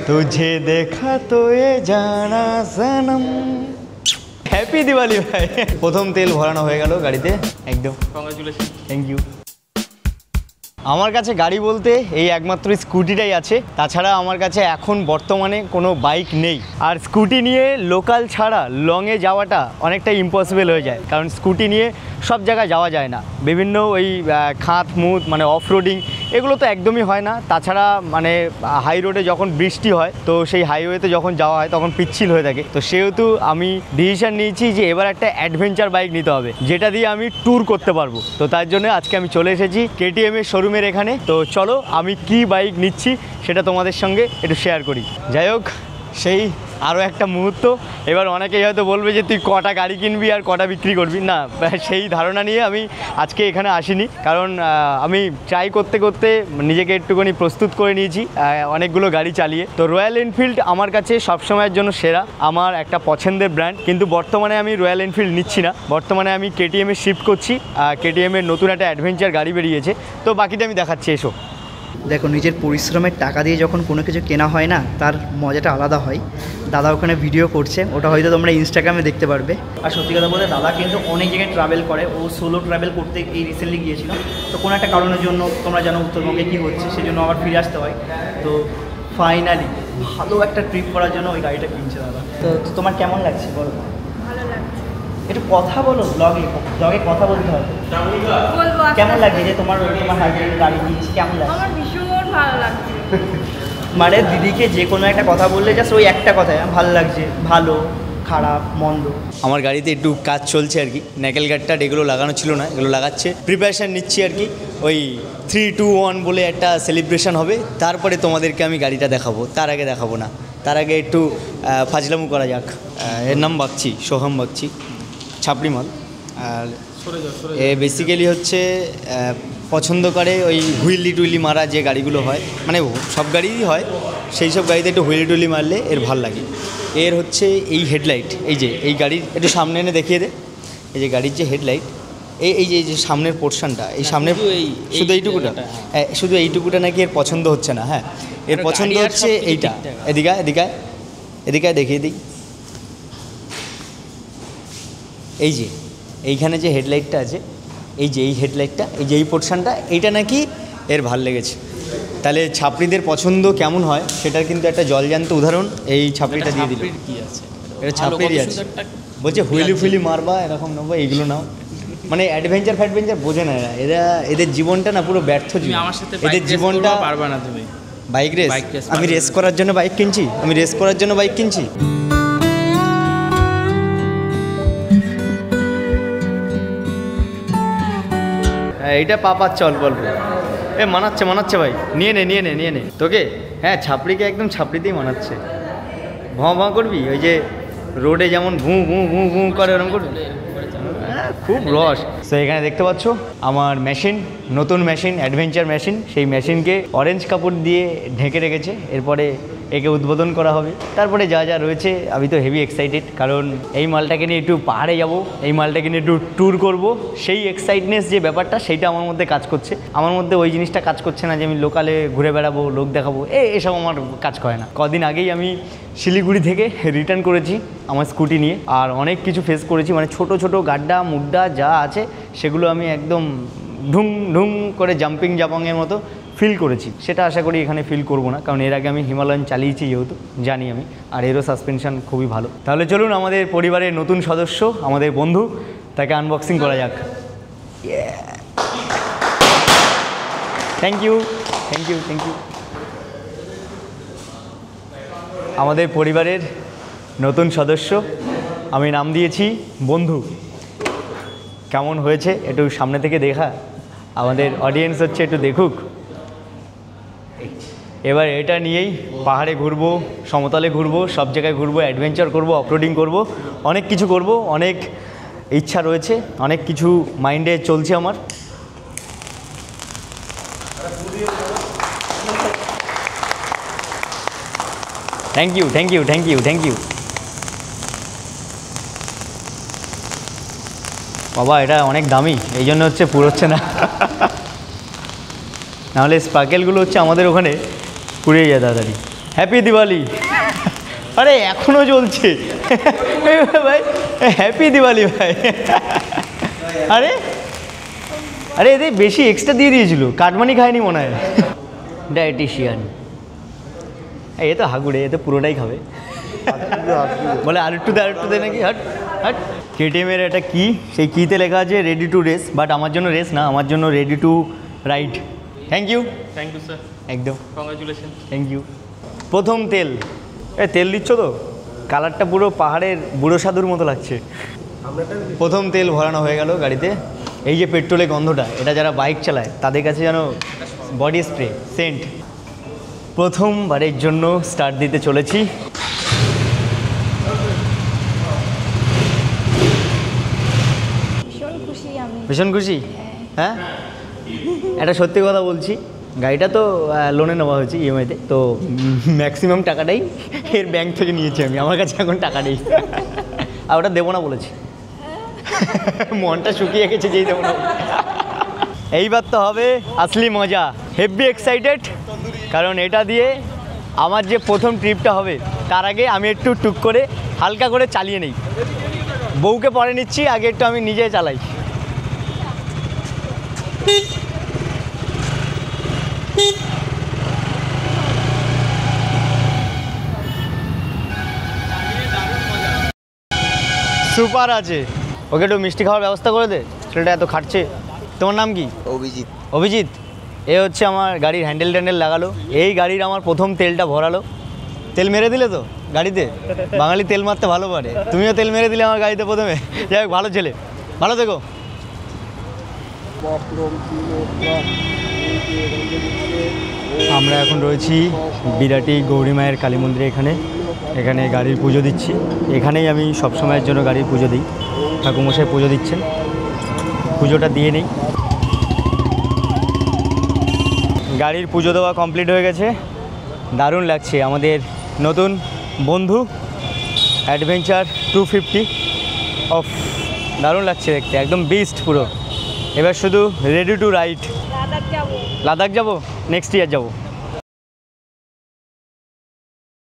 तुझे देखा तो ये जाना सनम। হ্যাপি দিওয়ালি ভাই। প্রথম তেল ভরানো হয়ে গেল গাড়িতে একদম। কংগ্রাচুলেশন। Thank you. আমার কাছে গাড়ি বলতে এই একমাত্র স্কুটিটাই আছে, তাছাড়া আমার কাছে এখন বর্তমানে কোনো বাইক নেই। আর স্কুটি নিয়ে লোকাল ছাড়া লংয়ে যাওয়াটা অনেকটা ইম্পসিবল হয়ে যায়, কারণ স্কুটি নিয়ে সব জায়গায় যাওয়া যায় না। বিভিন্ন ওই খাত মুত মানে অফ রোডিং এগুলো তো একদমই হয় না। তাছাড়া মানে হাই রোডে যখন বৃষ্টি হয় তো সেই হাইওয়েতে যখন যাওয়া হয় তখন পিচ্ছিল হয়ে থাকে। তো সেহেতু আমি ডিসিশন নিয়েছি যে এবার একটা অ্যাডভেঞ্চার বাইক নিতে হবে, যেটা দিয়ে আমি ট্যুর করতে পারবো। তো তার জন্য আজকে আমি চলে এসেছি কেটিএমের শোরুমের এখানে। তো চলো আমি কি বাইক নিচ্ছি সেটা তোমাদের সঙ্গে একটু শেয়ার করি। যাই হোক, সেই আরও একটা মুহূর্ত। এবার অনেকেই হয়তো বলবে যে তুই কটা গাড়ি কিনবি আর কটা বিক্রি করবি, না সেই ধারণা নিয়ে আমি আজকে এখানে আসিনি। কারণ আমি ট্রাই করতে করতে নিজেকে একটুখানি প্রস্তুত করে নিয়েছি অনেকগুলো গাড়ি চালিয়ে। তো রয়্যাল এনফিল্ড আমার কাছে সবসময়ের জন্য সেরা, আমার একটা পছন্দের ব্র্যান্ড। কিন্তু বর্তমানে আমি রয়্যাল এনফিল্ড নিচ্ছি না, বর্তমানে আমি কেটিএমে শিফট করছি। কেটিএমের নতুন একটা অ্যাডভেঞ্চার গাড়ি বেরিয়েছে, তো বাকিটা আমি দেখাচ্ছি, এসো। দেখো, নিজের পরিশ্রমের টাকা দিয়ে যখন কোনো কিছু কেনা হয় না, তার মজাটা আলাদা হয়। দাদা ওখানে ভিডিও করছে, ওটা হয়তো তোমরা ইনস্টাগ্রামে দেখতে পারবে। আর সত্যি কথা বলতে দাদা কিন্তু অনেক জায়গায় ট্রাভেল করে, ও সোলো ট্রাভেল করতে এই রিসেন্টলি গিয়েছিল। তো কোনো একটা কারণের জন্য তোমরা জানো উত্তরবঙ্গে কী হচ্ছে, সেই জন্য আবার ফিরে আসতে হয়। তো ফাইনালি ভালো একটা ট্রিপ করার জন্য ওই গাড়িটা কিনছে দাদা। তো তোমার কেমন লাগছে বলো? ভালো লাগছে। একটু কথা বলো, ব্লগে কথা বলতে হবে। কেমন লাগে যে তোমার হাজবেন্ড গাড়ি কিনছে, কেমন লাগে? আমার ভীষণ ভালো লাগছে। মানে দিদিকে যে কোনো একটা কথা বললে জাস্ট ওই একটা কথায় ভালো লাগছে, ভালো খারাপ মন্দ। আমার গাড়িতে একটু কাজ চলছে আর কি, ন্যাকেল গার্ডটা এগুলো লাগানো ছিল না, এগুলো লাগাচ্ছে, প্রিপারেশান নিচ্ছি আর কি। ওই 3, 2, 1 বলে একটা সেলিব্রেশন হবে, তারপরে তোমাদেরকে আমি গাড়িটা দেখাবো। তার আগে দেখাবো না, তার আগে একটু ফাজলামু করা যাক। এর নাম বাগচি, সোহাম বাগচি, ছাপড়ি মাল। আর এ বেসিক্যালি হচ্ছে পছন্দ করে ওই হুইলি টুইলি মারা যে গাড়িগুলো হয়, মানে সব গাড়িই হয়, সেই সব গাড়িতে একটু হুইলি টুইলি মারলে এর ভাল লাগে। এর হচ্ছে এই হেডলাইট, এই যে এই গাড়ির একটু সামনে এনে দেখিয়ে দে, এই যে গাড়ির যে হেডলাইট, এই যে সামনের পোর্শনটা, এই সামনের শুধু এইটুকুটা, শুধু এইটুকুটা নাকি এর পছন্দ হচ্ছে না। হ্যাঁ, এর পছন্দ হচ্ছে এইটা। এদিকে দেখিয়ে দিই, এই যে এইখানে যে হেডলাইটটা আছে, এই যে এই হেডলাইটটা, এই যে এই পোর্শনটা, এইটা নাকি এর ভাল লেগেছে। তাহলে ছাপড়িদের পছন্দ কেমন হয় সেটার কিন্তু একটা জলজান্ত উদাহরণ এই ছাপড়িটা দিয়ে দিল। এটা ছাপড়িরই আছে, বলছে হুইলি ফুইলি মারবা এরকম নেবো, এইগুলো নাও। মানে অ্যাডভেঞ্চার বোঝে না এরা, এদের জীবনটা না পুরো ব্যর্থ জীবন। এদের জীবনটা পারবা না তুমি। বাইক রেস, আমি রেস করার জন্য বাইক কিনছি। এইটা পাপার চল বলবো, মানাচ্ছে ভাই, নিয়ে নে তোকে। হ্যাঁ, ছাপড়িকে একদম ছাপড়িতেই মানাচ্ছে। ভাঁ করবি, ওই যে রোডে যেমন ভুঁ করে ওরকম করবি, খুব রস। তো এখানে দেখতে পাচ্ছ আমার মেশিন, নতুন মেশিন, অ্যাডভেঞ্চার মেশিন। সেই মেশিনকে অরেঞ্জ কাপড় দিয়ে ঢেকে রেখেছে, এরপরে একে উদ্বোধন করা হবে। তারপরে যা রয়েছে, আমি তো হেভি এক্সাইটেড, কারণ এই মালটাকে নিয়ে একটু পাহাড়ে যাব, এই মালটাকে নিয়ে একটু ট্যুর করব। সেই এক্সাইটনেস যে ব্যাপারটা, সেইটা আমার মধ্যে কাজ করছে। আমার মধ্যে ওই জিনিসটা কাজ করছে না যে আমি লোকালে ঘুরে বেড়াবো, লোক দেখাবো, এসব আমার কাজ করে না। কদিন আগেই আমি শিলিগুড়ি থেকে রিটার্ন করেছি আমার স্কুটি নিয়ে, আর অনেক কিছু ফেস করেছি। মানে ছোট গাড্ডা মুড্ডা যা আছে সেগুলো আমি একদম ঢুং করে জাম্পিংয়ের মতো ফিল করেছি। সেটা আশা করি এখানে ফিল করব না, কারণ এর আগে আমি হিমালয়ান চালিয়েছি, যেহেতু জানি আমি, আর এরও সাসপেনশন খুবই ভালো। তাহলে চলুন আমাদের পরিবারের নতুন সদস্য, আমাদের বন্ধু, তাকে আনবক্সিং করা যাক। Thank you. আমাদের পরিবারের নতুন সদস্য, আমি নাম দিয়েছি বন্ধু। কেমন হয়েছে একটু সামনে থেকে দেখা, আমাদের অডিয়েন্স হচ্ছে একটু দেখুক। এবার এটা নিয়েই পাহাড়ে ঘুরবো, সমতলে ঘুরবো, সব জায়গায় ঘুরবো, অ্যাডভেঞ্চার করবো, অফরোডিং করবো, অনেক কিছু করবো। অনেক ইচ্ছা রয়েছে, অনেক কিছু মাইন্ডে চলছে আমার। Thank you. বাবা, এটা অনেক দামি, এই জন্য হচ্ছে পুরোচ্ছে না, নাহলে স্পার্কেলগুলো হচ্ছে আমাদের ওখানে পুড়িয়ে যায় তাড়াতাড়ি। হ্যাপি দিওয়ালি। আরে এখনো চলছে ভাই, হ্যাপি দিওয়ালি ভাই। আরে আরে এদের বেশি এক্সট্রা দিয়ে দিয়েছিল, কাটমানি খায়নি মনে হয়। ডায়েটিশিয়ান এ তো হাগুড়ে, এ তো পুরোটাই খাবে। বলে আরেকটু দে নাকি, হাট হাট। কেটিএমের এটা কি, সেই কিতে লেখা আছে রেডি টু রেস, বাট আমার জন্য রেস না, আমার জন্য ready to ride. Thank you sir. একদম কংগ্রাচুলেশন। Thank you. প্রথম তেল, তেল দিচ্ছ তো, কালারটা পুরো পাহাড়ের বুড়ো সাধুর মতো লাগছে। প্রথম তেল ভরানো হয়ে গেল গাড়িতে। এই যে পেট্রোলের গন্ধটা, এটা যারা বাইক চালায় তাদের কাছে যেন বডি স্প্রে, সেন্ট। প্রথমবারের জন্য স্টার্ট দিতে চলেছি। ভীষণ খুশি আমি। ভীষণ খুশি। হ্যাঁ, একটা সত্যি কথা বলছি, গাড়িটা তো লোনে নেওয়া হয়েছে ইএমআইতে, তো ম্যাক্সিমাম টাকাটাই এর ব্যাংক থেকে নিয়েছি আমি, আমার কাছে এখন টাকা নেই। আর ওটা দেবো না বলেছি, মনটা শুকিয়ে গেছে যেই দেবো না। এইবার তো হবে আসলি মজা, হেভি এক্সাইটেড, কারণ এটা দিয়ে আমার যে প্রথম ট্রিপটা হবে তার আগে আমি একটু টুক করে হালকা করে চালিয়ে নিই। বউকে পরে নিচ্ছি, আগে একটু আমি নিজে চালাই। সুপার আছে, ওকে একটু মিষ্টি খাওয়ার ব্যবস্থা করে দে, ছেলেটা এত খাটছে। তোমার নাম কি? অভিজিৎ। অভিজিৎ। এ হচ্ছে আমার গাড়ির হ্যান্ডেল ট্যান্ডেল লাগালো, এই গাড়ির আমার প্রথম তেলটা ভরালো। তেল মেরে দিলে তো গাড়িতে, বাঙালি তেল মারতে ভালো পারে, তুমিও তেল মেরে দিলে আমার গাড়িতে প্রথমে। যাই হোক, ভালো ছেলে, ভালো থেকো। আমরা এখন রয়েছি বিরাটি গৌরী মায়ের কালী মন্দিরে, এখানে গাড়ির পুজো দিচ্ছি। এখানেই আমি সবসময়ের জন্য গাড়ির পুজো দিই, ঠাকুরমশাই পুজো দিচ্ছেন, পুজোটা দিয়ে নেই। গাড়ির পুজো দেওয়া কমপ্লিট হয়ে গেছে, দারুণ লাগছে। আমাদের নতুন বন্ধু অ্যাডভেঞ্চার 250 অফ, দারুণ লাগছে দেখতে, একদম বিস্ট পুরো। এবার শুধু রেডি টু রাইড। লাদাখ যাবো। লাদাখ যাবো, নেক্সট ইয়ার যাবো।